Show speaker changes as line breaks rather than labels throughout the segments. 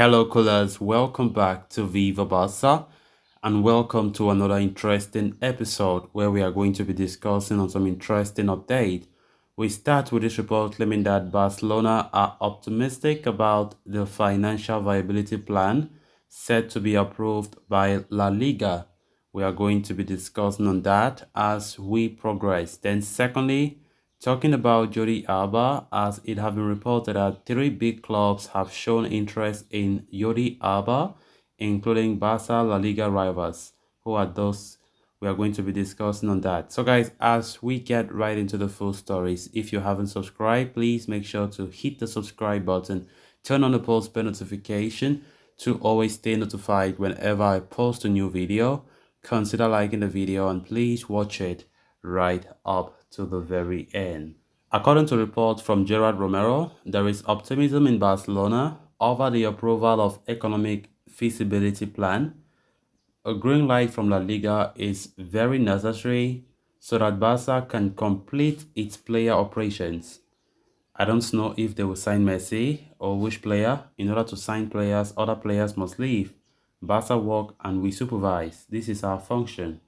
Hello, callers. Welcome back to Viva Barca, and welcome to another interesting episode where we are going to be discussing on some interesting update. We start with this report claiming that Barcelona are optimistic about the financial viability plan set to be approved by La Liga. We are going to be discussing on that as we progress. Then, secondly, talking about Jordi Alba, as it has been reported that three big clubs have shown interest in Jordi Alba, including Barca La Liga rivals. Who are those? We are going to be discussing on that. So, guys, as we get right into the full stories, if you haven't subscribed, please make sure to hit the subscribe button, turn on the post bell notification to always stay notified whenever I post a new video. Consider liking the video and please watch it right up to the very end. According to reports from Gerard Romero, there is optimism in Barcelona over the approval of economic feasibility plan. A green light from La Liga is very necessary so that Barca can complete its player operations. I don't know if they will sign Messi or which player. In order to sign players, other players must leave. Barca work and we supervise. This is our function.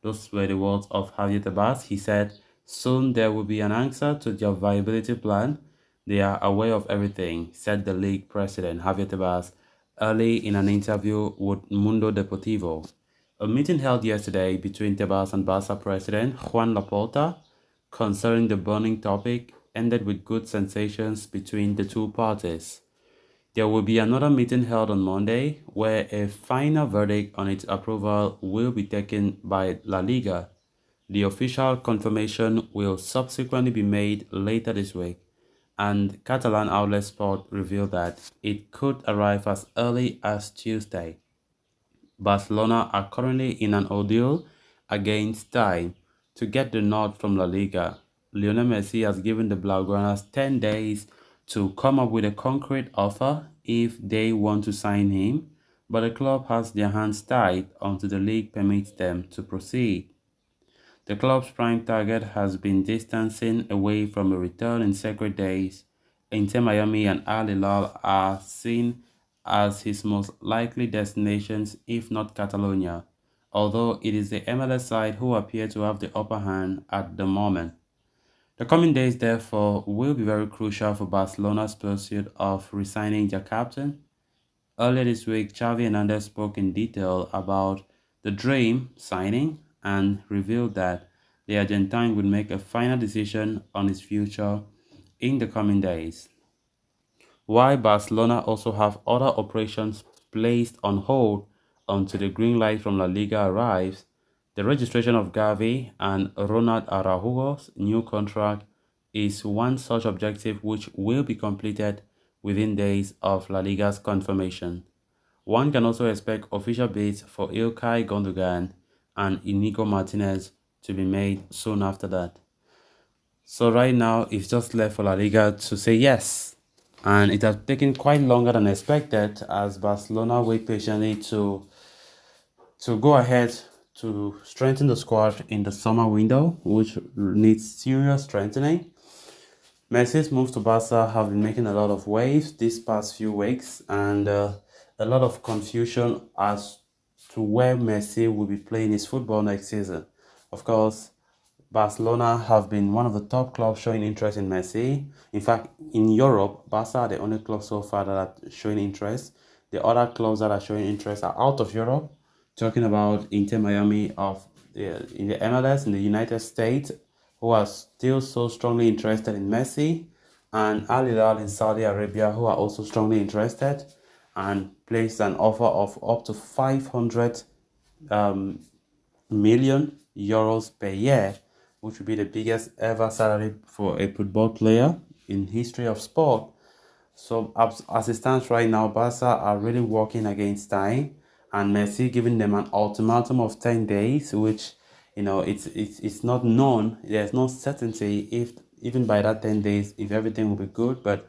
Those were the words of Javier Tebas. He said, soon there will be an answer to their viability plan. They are aware of everything, said the league president Javier Tebas early in an interview with Mundo Deportivo. A meeting held yesterday between Tebas and Barca president Juan Laporta concerning the burning topic ended with good sensations between the two parties. There will be another meeting held on Monday where a final verdict on its approval will be taken by La Liga. The official confirmation will subsequently be made later this week, and Catalan outlet Sport revealed that it could arrive as early as Tuesday. Barcelona are currently in an ordeal against time to get the nod from La Liga. Lionel Messi has given the Blaugranas 10 days to come up with a concrete offer if they want to sign him, but the club has their hands tied until the league permits them to proceed. The club's prime target has been distancing away from a return in sacred days. Inter Miami and Al Hilal are seen as his most likely destinations, if not Catalonia, although it is the MLS side who appear to have the upper hand at the moment. The coming days, therefore, will be very crucial for Barcelona's pursuit of re-signing their captain. Earlier this week, Xavi Hernandez spoke in detail about the dream signing and revealed that the Argentine would make a final decision on his future in the coming days. While Barcelona also have other operations placed on hold until the green light from La Liga arrives, the registration of Gavi and Ronald Araujo's new contract is one such objective which will be completed within days of La Liga's confirmation. One can also expect official bids for Ilkay Gundogan and Inigo Martinez to be made soon after that. So right now, it's just left for La Liga to say yes. And it has taken quite longer than expected as Barcelona wait patiently to go ahead to strengthen the squad in the summer window, which needs serious strengthening. Messi's moves to Barca have been making a lot of waves these past few weeks, and a lot of confusion as to where Messi will be playing his football next season. Of course, Barcelona have been one of the top clubs showing interest in Messi. In fact, in Europe, Barca are the only club so far that are showing interest. The other clubs that are showing interest are out of Europe. Talking about Inter Miami in the MLS in the United States, who are still so strongly interested in Messi, and Al Hilal in Saudi Arabia, who are also strongly interested and placed an offer of up to 500 million euros per year, which would be the biggest ever salary for a football player in history of sport. So as it stands right now, Barca are really working against time, and Messi giving them an ultimatum of 10 days, which it's not known. There's no certainty if even by that 10 days if everything will be good, but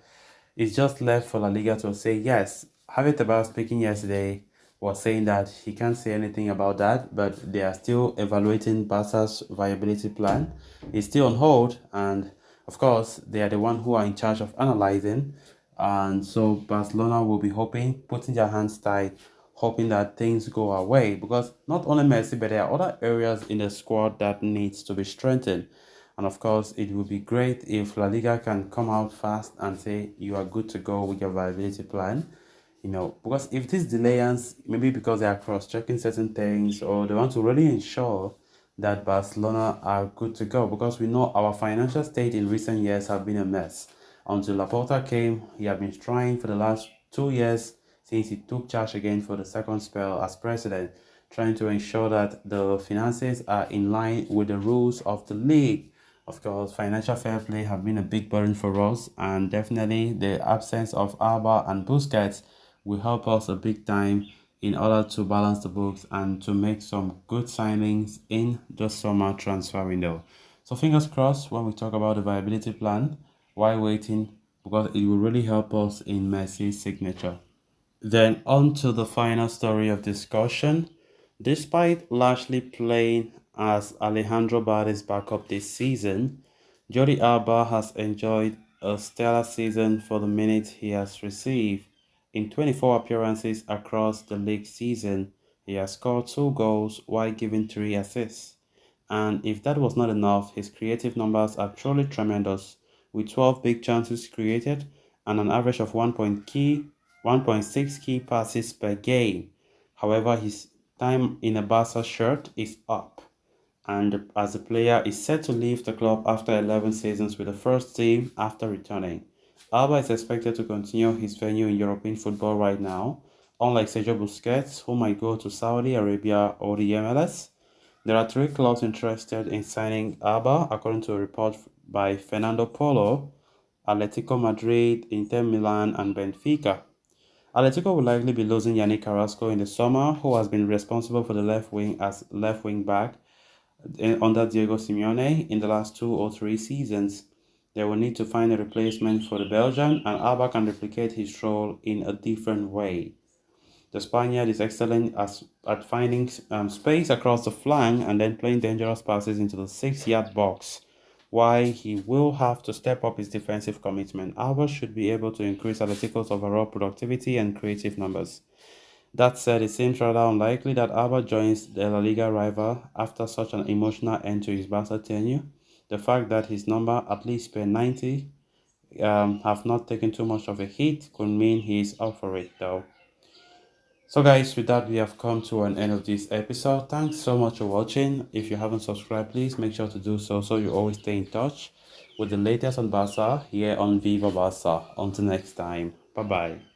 it's just left for La Liga to say yes. Javier Tebas speaking yesterday was saying that he can't say anything about that, but they are still evaluating Barca's viability plan. It's still on hold, and of course, they are the one who are in charge of analyzing And so Barcelona will be putting their hands tight, hoping that things go away. Because not only Messi, but there are other areas in the squad that needs to be strengthened. And of course, it would be great if La Liga can come out fast and say you are good to go with your viability plan. Because if these delays, maybe because they are cross-checking certain things or they want to really ensure that Barcelona are good to go, because we know our financial state in recent years have been a mess. Until Laporta came, he had been trying for the last 2 years since he took charge again for the second spell as president, trying to ensure that the finances are in line with the rules of the league. Of course, financial fair play have been a big burden for us, and definitely the absence of Alba and Busquets will help us a big time in order to balance the books and to make some good signings in the summer transfer window. So fingers crossed when we talk about the viability plan, why waiting? Because it will really help us in Messi's signature. Then on to the final story of discussion. Despite largely playing as Alejandro Barre's backup this season, Jordi Alba has enjoyed a stellar season for the minutes he has received. In 24 appearances across the league season, he has scored 2 goals while giving 3 assists. And if that was not enough, his creative numbers are truly tremendous, with 12 big chances created and an average of 1.6 key passes per game. However, his time in a Barca shirt is up, and as a player is set to leave the club after 11 seasons with the first team after returning. Alba is expected to continue his venue in European football right now, unlike Sergio Busquets, who might go to Saudi Arabia or the MLS. There are 3 clubs interested in signing Alba, according to a report by Fernando Polo: Atletico Madrid, Inter Milan, and Benfica. Atletico will likely be losing Yannick Carrasco in the summer, who has been responsible for the left wing as left wing back under Diego Simeone in the last 2 or 3 seasons. They will need to find a replacement for the Belgian, and Alba can replicate his role in a different way. The Spaniard is excellent at finding space across the flank and then playing dangerous passes into the 6-yard box. While he will have to step up his defensive commitment, Alba should be able to increase Atletico's overall productivity and creative numbers. That said, it seems rather unlikely that Alba joins the La Liga rival after such an emotional end to his Barca tenure. The fact that his number, at least per 90, have not taken too much of a hit could mean he's up for it though. So guys, with that we have come to an end of this episode. Thanks so much for watching. If you haven't subscribed, please make sure to do so you always stay in touch with the latest on Barca here on Viva Barca. Until next time, bye bye.